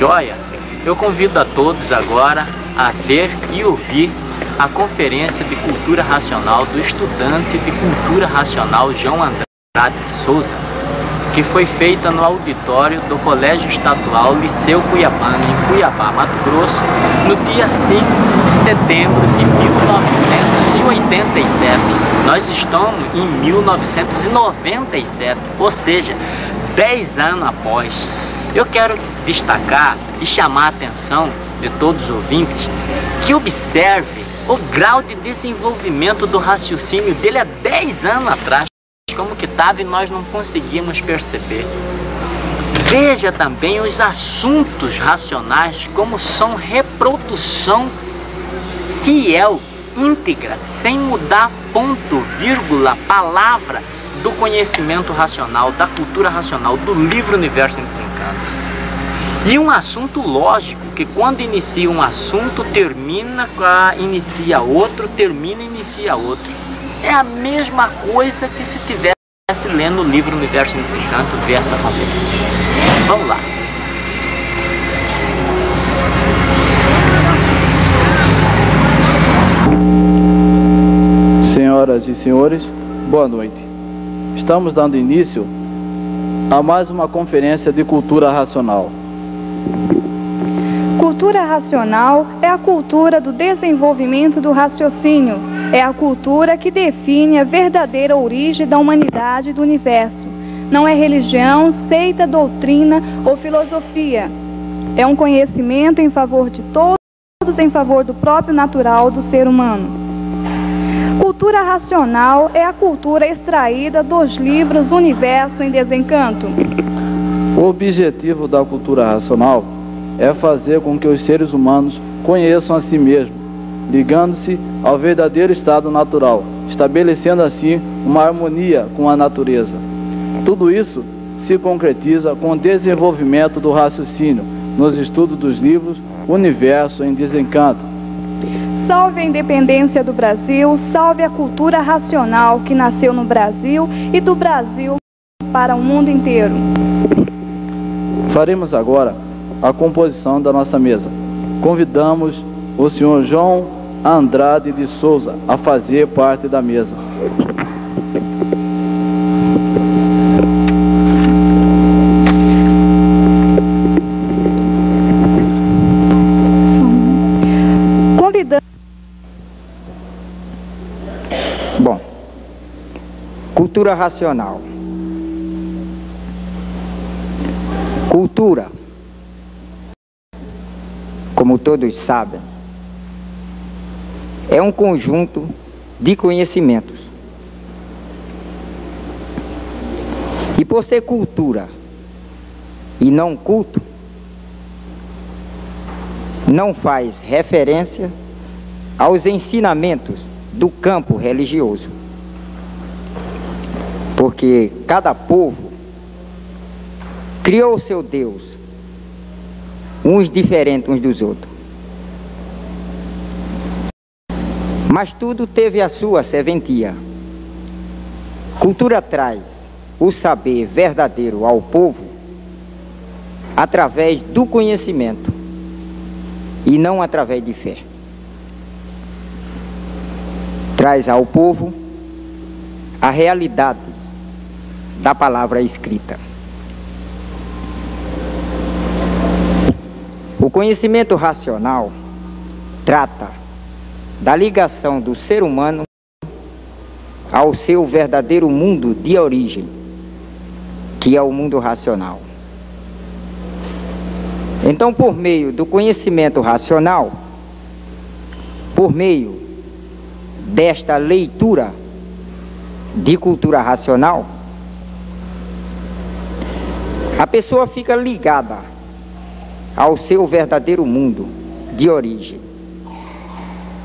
Joia? Eu convido a todos agora a ver e ouvir a Conferência de Cultura Racional do estudante de Cultura Racional João Andrade de Souza, que foi feita no auditório do Colégio Estadual Liceu Cuiabano, em Cuiabá, Mato Grosso, no dia 5 de setembro de 1987. Nós estamos em 1997, ou seja, 10 anos após. Eu quero destacar e chamar a atenção de todos os ouvintes que observe o grau de desenvolvimento do raciocínio dele há 10 anos atrás, como que estava e nós não conseguimos perceber. Veja também os assuntos racionais como são reprodução fiel, íntegra, sem mudar ponto, vírgula, palavra do conhecimento racional, da cultura racional, do livro Universo em Desencanto. E um assunto lógico, que quando inicia um assunto, inicia outro, termina e inicia outro. É a mesma coisa que se tivesse lendo o livro Universo em Desencanto, ver essa conferência. Vamos lá. Senhoras e senhores, boa noite. Estamos dando início a mais uma conferência de cultura racional. Cultura racional é a cultura do desenvolvimento do raciocínio. É a cultura que define a verdadeira origem da humanidade e do universo. Não é religião, seita, doutrina ou filosofia. É um conhecimento em favor de todos, em favor do próprio natural do ser humano. Cultura racional é a cultura extraída dos livros Universo em Desencanto. O objetivo da cultura racional é fazer com que os seres humanos conheçam a si mesmos, ligando-se ao verdadeiro estado natural, estabelecendo assim uma harmonia com a natureza. Tudo isso se concretiza com o desenvolvimento do raciocínio nos estudos dos livros Universo em Desencanto. Salve a independência do Brasil, salve a cultura racional que nasceu no Brasil e do Brasil para o mundo inteiro. Faremos agora a composição da nossa mesa. Convidamos o senhor João Andrade de Souza a fazer parte da mesa. Bom, cultura racional. Cultura, como todos sabem, é um conjunto de conhecimentos. E por ser cultura e não culto, não faz referência aos ensinamentos do campo religioso. Porque cada povo criou o seu Deus, uns diferentes uns dos outros. Mas tudo teve a sua serventia. Cultura traz o saber verdadeiro ao povo através do conhecimento e não através de fé. Traz ao povo a realidade da palavra escrita. O conhecimento racional trata da ligação do ser humano ao seu verdadeiro mundo de origem, que é o mundo racional. Então, por meio do conhecimento racional, por meio desta leitura de cultura racional, a pessoa fica ligada ao seu verdadeiro mundo de origem,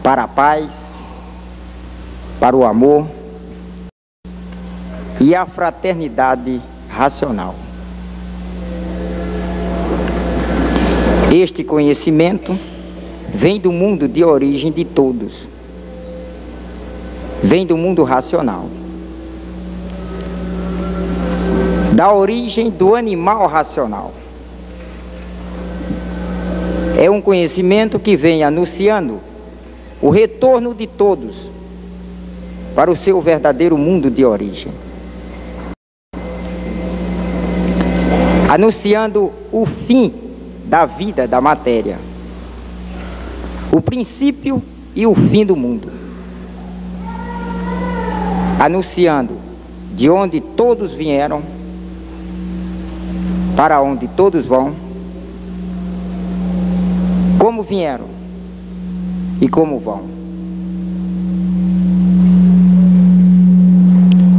para a paz, para o amor e a fraternidade racional. Este conhecimento vem do mundo de origem de todos, vem do mundo racional, da origem do animal racional. É um conhecimento que vem anunciando o retorno de todos para o seu verdadeiro mundo de origem. Anunciando o fim da vida da matéria, o princípio e o fim do mundo. Anunciando de onde todos vieram, para onde todos vão, como vieram e como vão.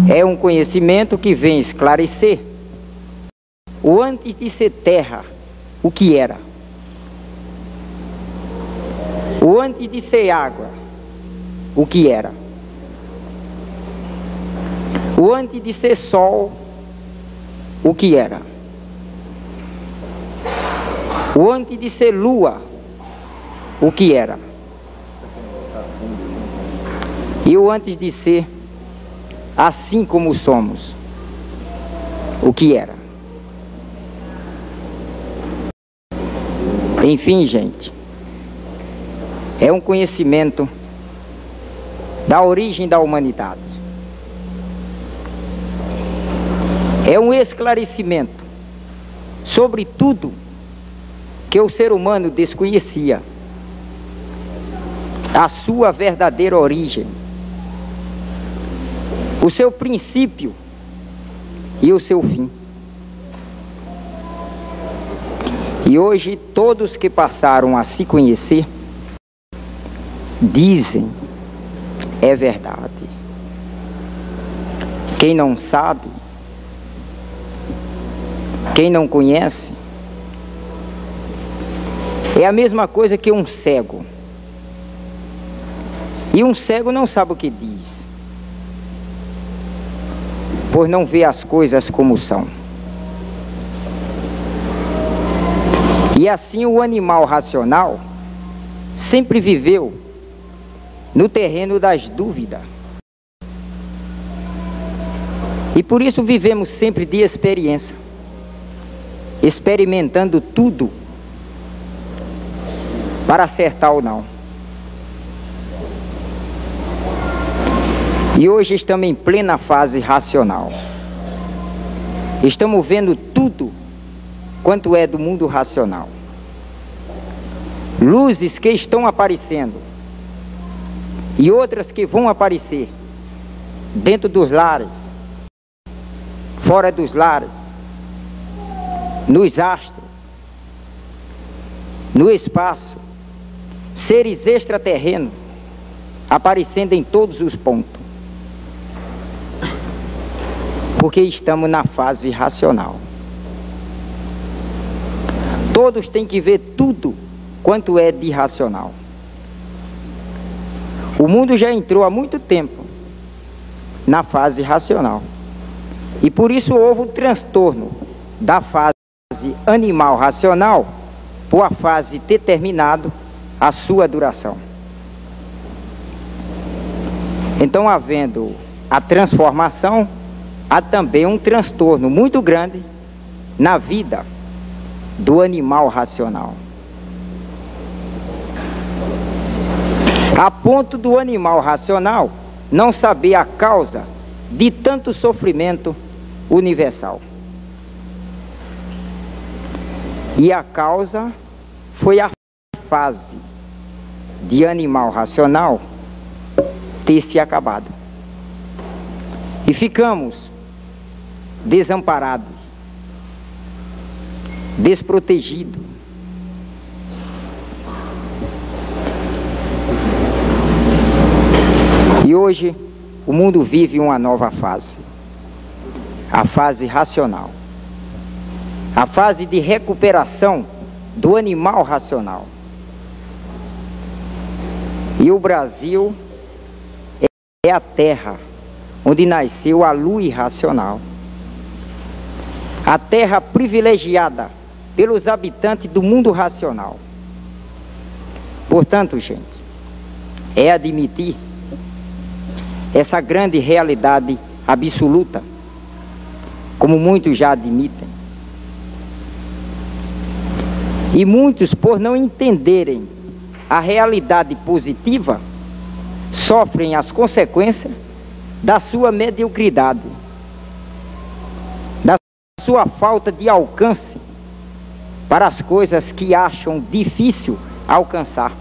É um conhecimento que vem esclarecer o antes de ser terra, o que era. O antes de ser água, o que era. O antes de ser sol, o que era. O antes de ser lua, o que era. E o antes de ser assim como somos, o que era. Enfim, gente, é um conhecimento da origem da humanidade. É um esclarecimento sobre tudo que o ser humano desconhecia, a sua verdadeira origem, o seu princípio e o seu fim. E hoje todos que passaram a se conhecer dizem, é verdade. Quem não sabe, quem não conhece, é a mesma coisa que um cego. E um cego não sabe o que diz, por não ver as coisas como são. E assim o animal racional sempre viveu no terreno das dúvidas. E por isso vivemos sempre de experiência, experimentando tudo para acertar ou não. E hoje estamos em plena fase racional. Estamos vendo tudo quanto é do mundo racional. Luzes que estão aparecendo e outras que vão aparecer dentro dos lares, fora dos lares, nos astros, no espaço, seres extraterrenos aparecendo em todos os pontos. Porque estamos na fase racional. Todos têm que ver tudo quanto é de racional. O mundo já entrou há muito tempo na fase racional. E por isso houve o transtorno da fase animal racional por a fase ter terminado a sua duração. Então, havendo a transformação, há também um transtorno muito grande na vida do animal racional. A ponto do animal racional não saber a causa de tanto sofrimento universal. E a causa foi a fase de animal racional ter se acabado. E ficamos desamparados, desprotegidos. E hoje o mundo vive uma nova fase, a fase racional, a fase de recuperação do animal racional. E o Brasil é a terra onde nasceu a luz racional, a terra privilegiada pelos habitantes do mundo racional. Portanto, gente, é admitir essa grande realidade absoluta, como muitos já admitem. E muitos, por não entenderem a realidade positiva, sofrem as consequências da sua mediocridade, da sua falta de alcance para as coisas que acham difícil alcançar.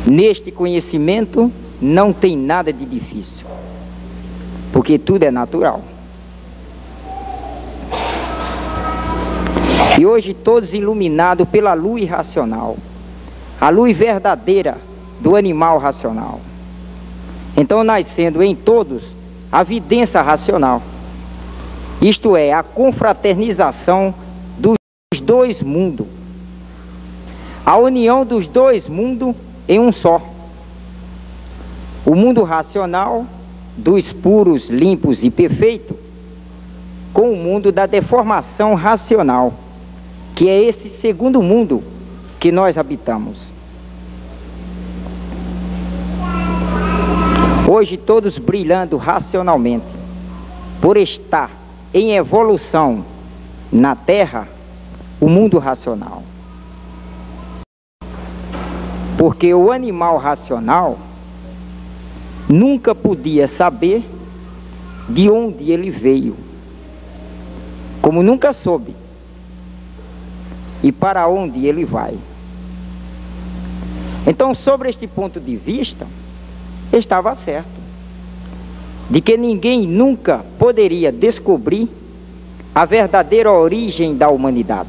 Neste conhecimento não tem nada de difícil, porque tudo é natural. E hoje todos iluminados pela luz racional, a luz verdadeira do animal racional. Então nascendo em todos a vidência racional, isto é, a confraternização dos dois mundos, a união dos dois mundos em um só. O mundo racional dos puros, limpos e perfeitos, com o mundo da deformação racional, que é esse segundo mundo que nós habitamos. Hoje todos brilhando racionalmente, por estar em evolução na Terra, o mundo racional. Porque o animal racional nunca podia saber de onde ele veio, como nunca soube, e para onde ele vai. Então, sobre este ponto de vista, estava certo, de que ninguém nunca poderia descobrir a verdadeira origem da humanidade.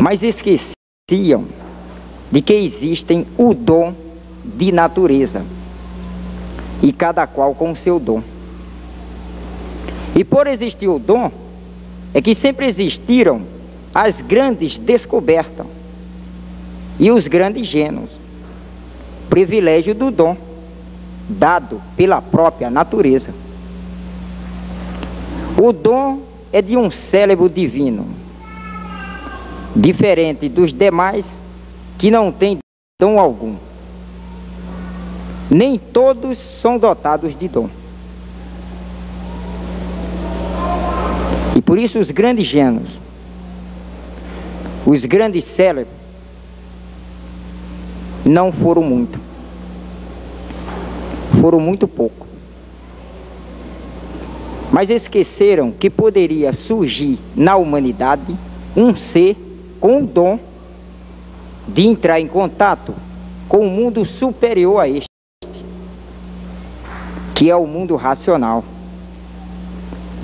Mas esqueciam de que existem o dom de natureza, e cada qual com o seu dom. E por existir o dom, é que sempre existiram as grandes descobertas e os grandes gênios, privilégio do dom, dado pela própria natureza. O dom é de um cérebro divino, diferente dos demais que não têm dom algum. Nem todos são dotados de dom. E por isso os grandes gênios, os grandes cérebros, não foram muito. Foram muito pouco. Mas esqueceram que poderia surgir na humanidade um ser com o dom de entrar em contato com um mundo superior a este, que é o mundo racional,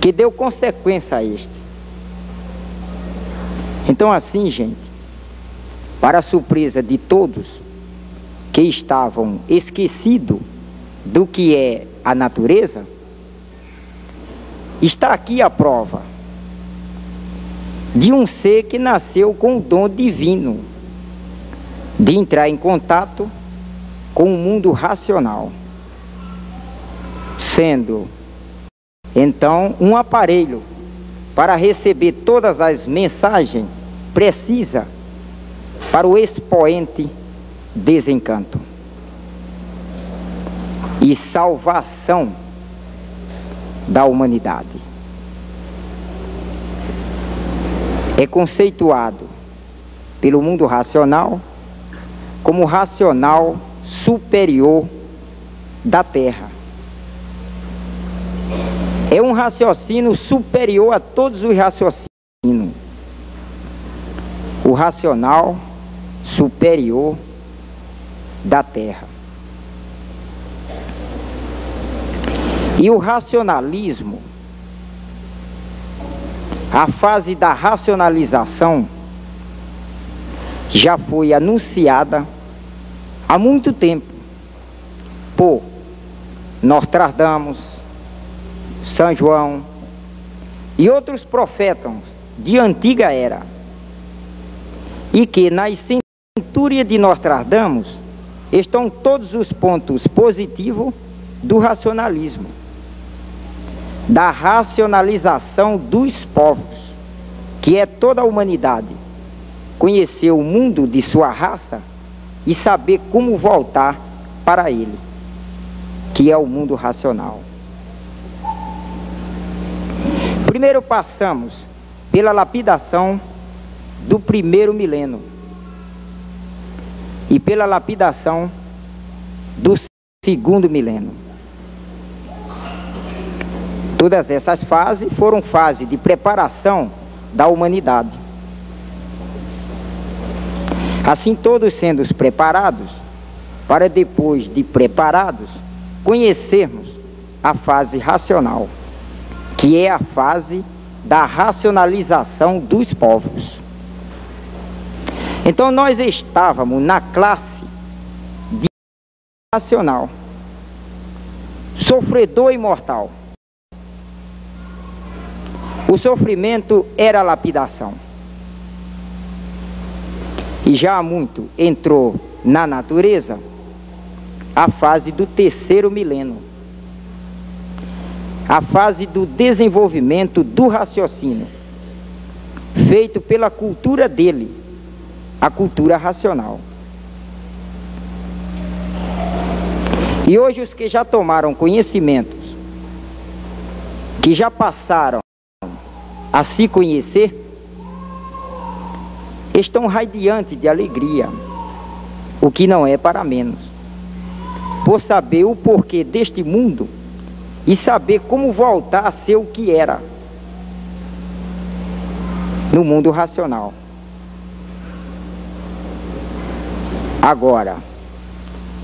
que deu consequência a este. Então assim, gente, para a surpresa de todos que estavam esquecidos do que é a natureza, está aqui a prova de um ser que nasceu com o dom divino de entrar em contato com o mundo racional, sendo então um aparelho para receber todas as mensagens precisas para o expoente desencanto e salvação da humanidade. É conceituado pelo mundo racional como racional superior da Terra. É um raciocínio superior a todos os raciocínios. O racional superior da Terra. E o racionalismo, a fase da racionalização, já foi anunciada há muito tempo por Nostradamus, São João e outros profetas de antiga era, e que nas centúrias de Nostradamus estão todos os pontos positivos do racionalismo, da racionalização dos povos, que é toda a humanidade conhecer o mundo de sua raça e saber como voltar para ele, que é o mundo racional. Primeiro passamos pela lapidação do primeiro milênio e pela lapidação do segundo milênio. Todas essas fases foram fases de preparação da humanidade. Assim, todos sendo preparados, para depois de preparados, conhecermos a fase racional, que é a fase da racionalização dos povos. Então nós estávamos na classe de racional, sofredor e mortal. O sofrimento era a lapidação. E já há muito entrou na natureza a fase do terceiro milênio, a fase do desenvolvimento do raciocínio, feito pela cultura dele, a cultura racional. E hoje os que já tomaram conhecimentos, que já passaram a se conhecer, estão radiantes de alegria, o que não é para menos, por saber o porquê deste mundo e saber como voltar a ser o que era no mundo racional. Agora,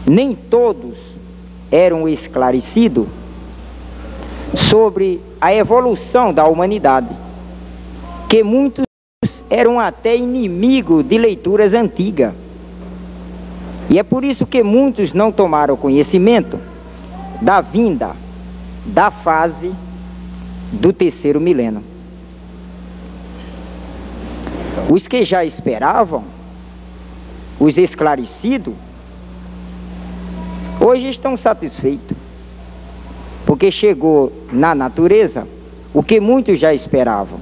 nem todos eram esclarecidos sobre a evolução da humanidade, que muitos eram até inimigos de leituras antigas. E é por isso que muitos não tomaram conhecimento da vinda da fase do terceiro milênio. Os que já esperavam, os esclarecidos, hoje estão satisfeitos, porque chegou na natureza o que muitos já esperavam,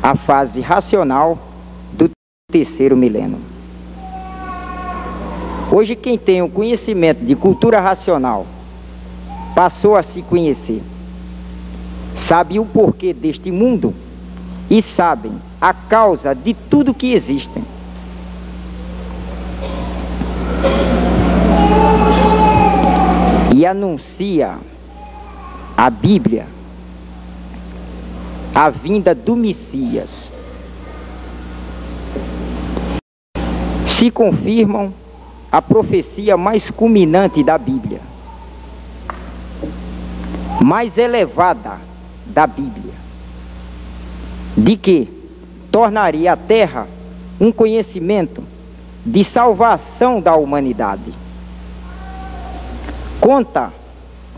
a fase racional do terceiro milênio. Hoje quem tem o conhecimento de cultura racional passou a se conhecer, sabe o porquê deste mundo e sabem a causa de tudo que existe. E anuncia a Bíblia a vinda do Messias. Se confirmam a profecia mais culminante da Bíblia, mais elevada da Bíblia, de que tornaria a terra um conhecimento de salvação da humanidade. Conta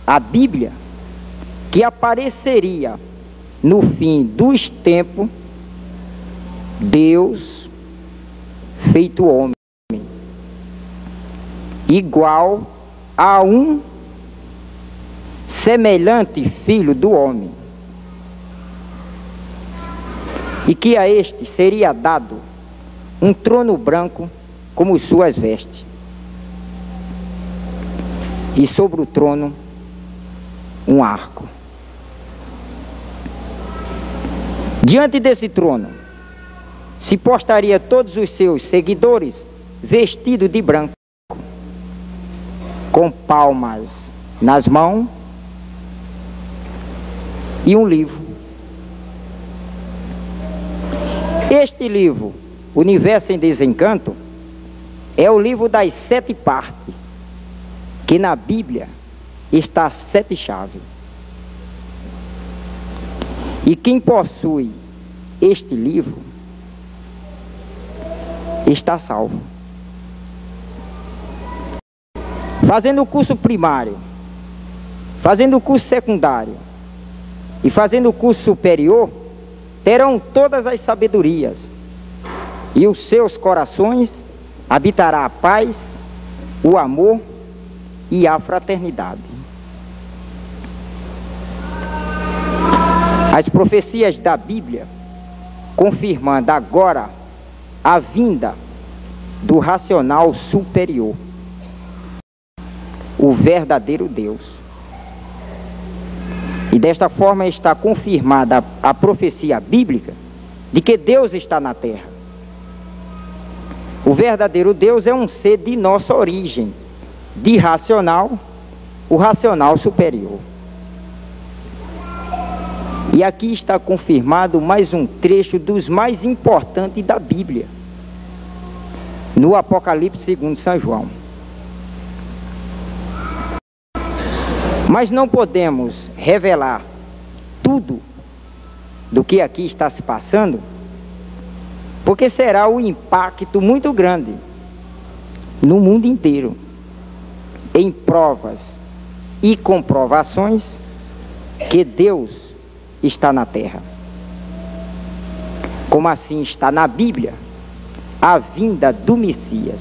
a Bíblia que apareceria no fim dos tempos Deus feito homem, igual a um semelhante filho do homem, e que a este seria dado um trono branco como suas vestes, e sobre o trono um arco. Diante desse trono se postaria todos os seus seguidores vestidos de branco, com palmas nas mãos e um livro. Este livro, Universo em Desencanto, é o livro das 7 partes, que na Bíblia está 7 chaves. E quem possui este livro está salvo. Fazendo o curso primário, fazendo o curso secundário e fazendo o curso superior, terão todas as sabedorias, e os seus corações habitará a paz, o amor e a fraternidade. As profecias da Bíblia, confirmando agora a vinda do racional superior, o verdadeiro Deus. E desta forma está confirmada a profecia bíblica de que Deus está na terra. O verdadeiro Deus é um ser de nossa origem, de racional, o racional superior. E aqui está confirmado mais um trecho dos mais importantes da Bíblia, no Apocalipse segundo São João. Mas não podemos revelar tudo do que aqui está se passando, porque será um impacto muito grande no mundo inteiro, em provas e comprovações que Deus está na terra. Como assim está na Bíblia a vinda do Messias.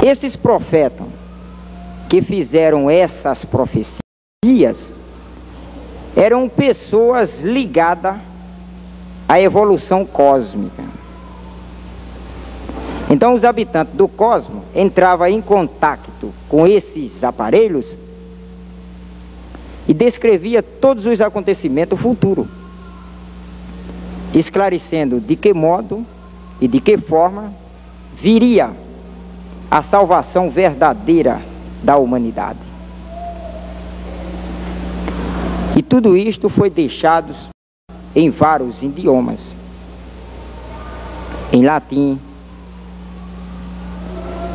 Esses profetas que fizeram essas profecias eram pessoas ligadas à evolução cósmica. Então os habitantes do cosmos entravam em contato com esses aparelhos e descrevia todos os acontecimentos futuros, esclarecendo de que modo e de que forma viria a salvação verdadeira da humanidade. E tudo isto foi deixado em vários idiomas, em latim,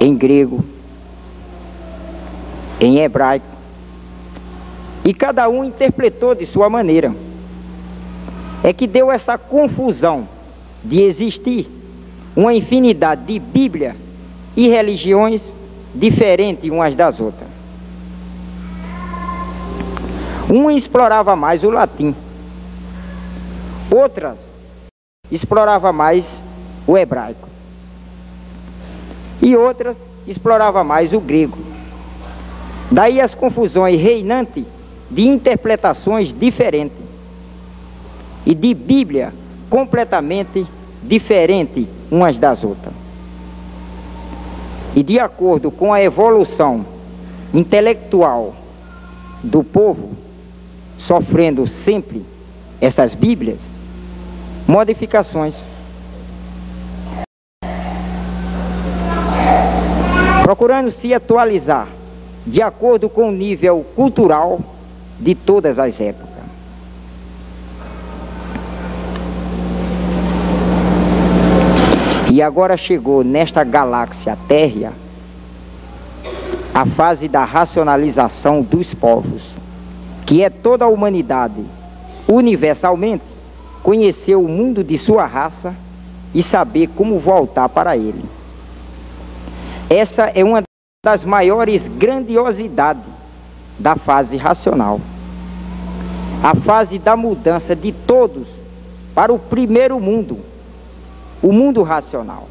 em grego, em hebraico, e cada um interpretou de sua maneira. É que deu essa confusão de existir uma infinidade de Bíblia e religiões diferentes umas das outras. Uma explorava mais o latim, outras explorava mais o hebraico, e outras explorava mais o grego. Daí as confusões reinantes de interpretações diferentes e de Bíblia completamente diferentes umas das outras. E de acordo com a evolução intelectual do povo, sofrendo sempre essas Bíblias, modificações. Procurando se atualizar de acordo com o nível cultural de todas as épocas. E agora chegou nesta galáxia térrea a fase da racionalização dos povos, que é toda a humanidade, universalmente, conhecer o mundo de sua raça e saber como voltar para ele. Essa é uma das maiores grandiosidades da fase racional. A fase da mudança de todos para o primeiro mundo, o mundo racional.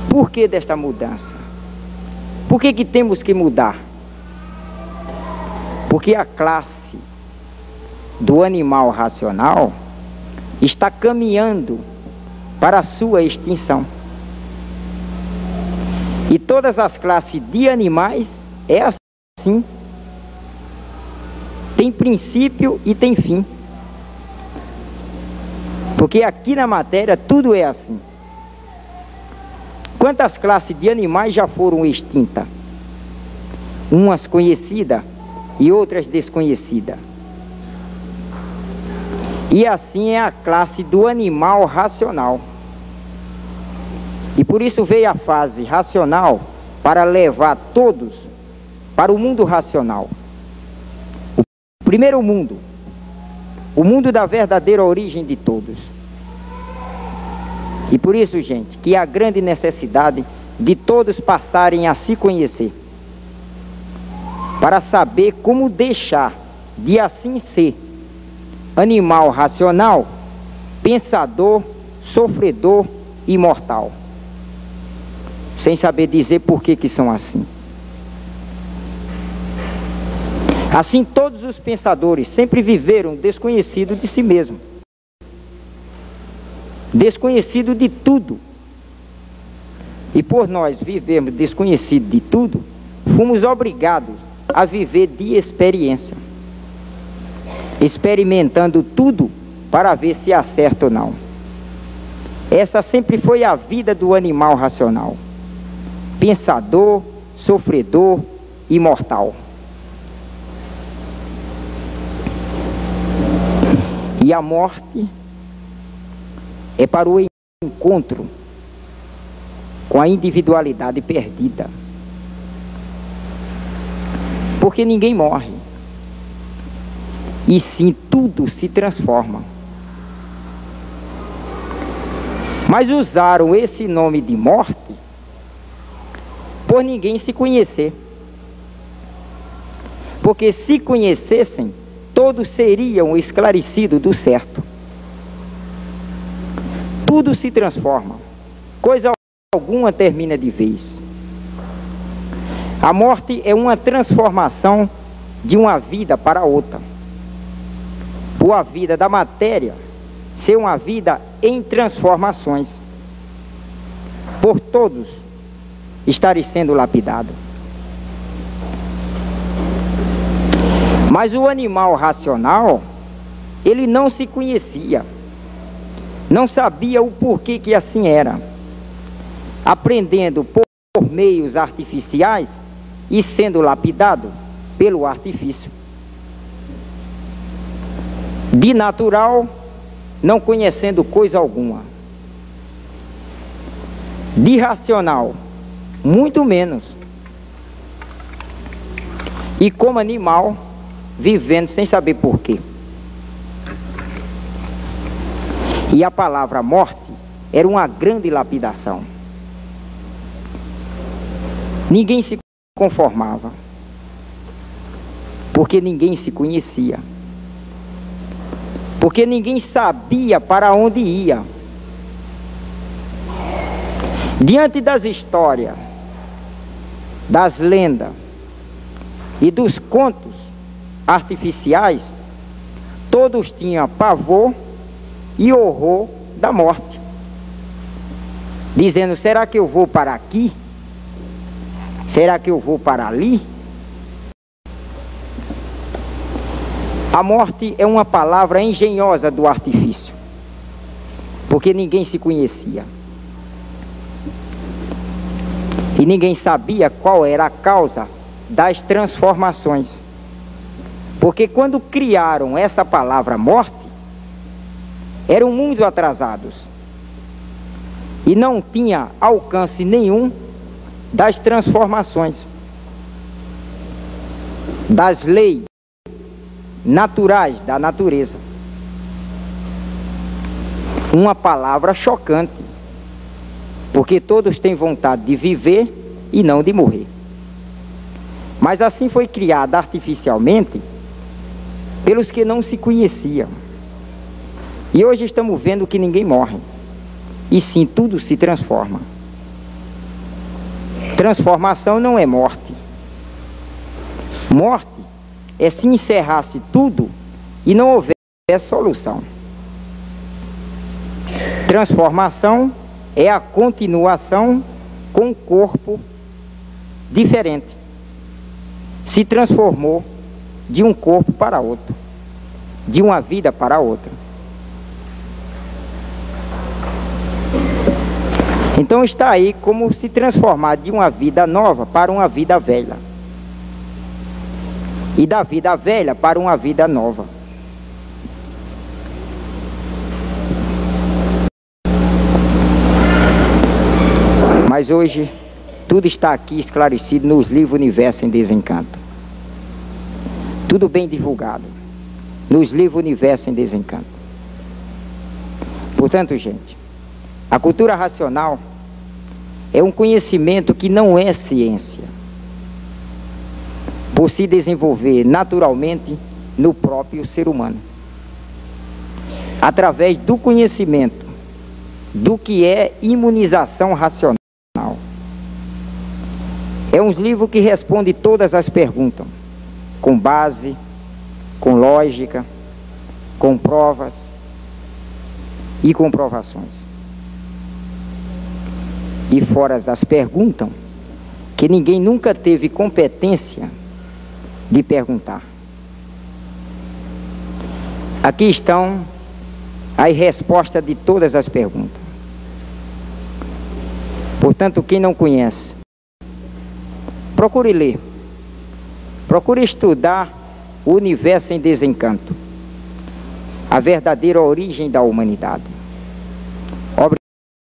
Por que desta mudança? Por que temos que mudar? Porque a classe do animal racional está caminhando para a sua extinção. E todas as classes de animais é assim. Tem princípio e tem fim. Porque aqui na matéria tudo é assim. Quantas classes de animais já foram extintas? Umas conhecidas e outras desconhecidas. E assim é a classe do animal racional. E por isso veio a fase racional para levar todos para o mundo racional. O primeiro mundo, o mundo da verdadeira origem de todos. E por isso, gente, que há a grande necessidade de todos passarem a se conhecer, para saber como deixar de assim ser animal racional, pensador, sofredor e mortal, sem saber dizer por que são assim. Assim, todos os pensadores sempre viveram desconhecido de si mesmo, desconhecido de tudo. E por nós vivermos desconhecido de tudo, fomos obrigados a viver de experiência, experimentando tudo para ver se acerta ou não. Essa sempre foi a vida do animal racional, pensador, sofredor e mortal. E a morte é para o encontro com a individualidade perdida. Porque ninguém morre, e sim tudo se transforma. Mas usaram esse nome de morte por ninguém se conhecer. Porque se conhecessem, todos seriam esclarecidos do certo. Tudo se transforma, coisa alguma termina de vez. A morte é uma transformação de uma vida para outra. Ou a vida da matéria ser uma vida em transformações, por todos estarem sendo lapidados. Mas o animal racional, ele não se conhecia, não sabia o porquê que assim era, aprendendo por meios artificiais e sendo lapidado pelo artifício. De natural, não conhecendo coisa alguma. De racional, muito menos. E como animal, vivendo sem saber porquê. E a palavra morte era uma grande lapidação. Ninguém se conformava, porque ninguém se conhecia, porque ninguém sabia para onde ia. Diante das histórias, das lendas e dos contos artificiais, todos tinham pavor e horror da morte, dizendo: será que eu vou para aqui? Será que eu vou para ali? A morte é uma palavra engenhosa do artifício, porque ninguém se conhecia. E ninguém sabia qual era a causa das transformações. Porque quando criaram essa palavra morte, eram muito atrasados. E não tinha alcance nenhum das transformações, das leis naturais da natureza. Uma palavra chocante, porque todos têm vontade de viver e não de morrer. Mas assim foi criada artificialmente pelos que não se conheciam. E hoje estamos vendo que ninguém morre, e sim tudo se transforma. Transformação não é morte. Morte é se encerrasse tudo e não houver solução. Transformação é a continuação com um corpo diferente. Se transformou de um corpo para outro, de uma vida para outra. Então está aí como se transformar de uma vida nova para uma vida velha. E da vida velha para uma vida nova. Mas hoje tudo está aqui esclarecido nos livros Universo em Desencanto. Tudo bem divulgado nos livros Universo em Desencanto. Portanto, gente, a cultura racional é um conhecimento que não é ciência, por se desenvolver naturalmente no próprio ser humano, através do conhecimento do que é imunização racional. É um livro que responde todas as perguntas, com base, com lógica, com provas e comprovações. E fora as perguntas, que ninguém nunca teve competência de perguntar. Aqui estão as respostas de todas as perguntas. Portanto, quem não conhece, procure ler, procure estudar o universo em desencanto, a verdadeira origem da humanidade.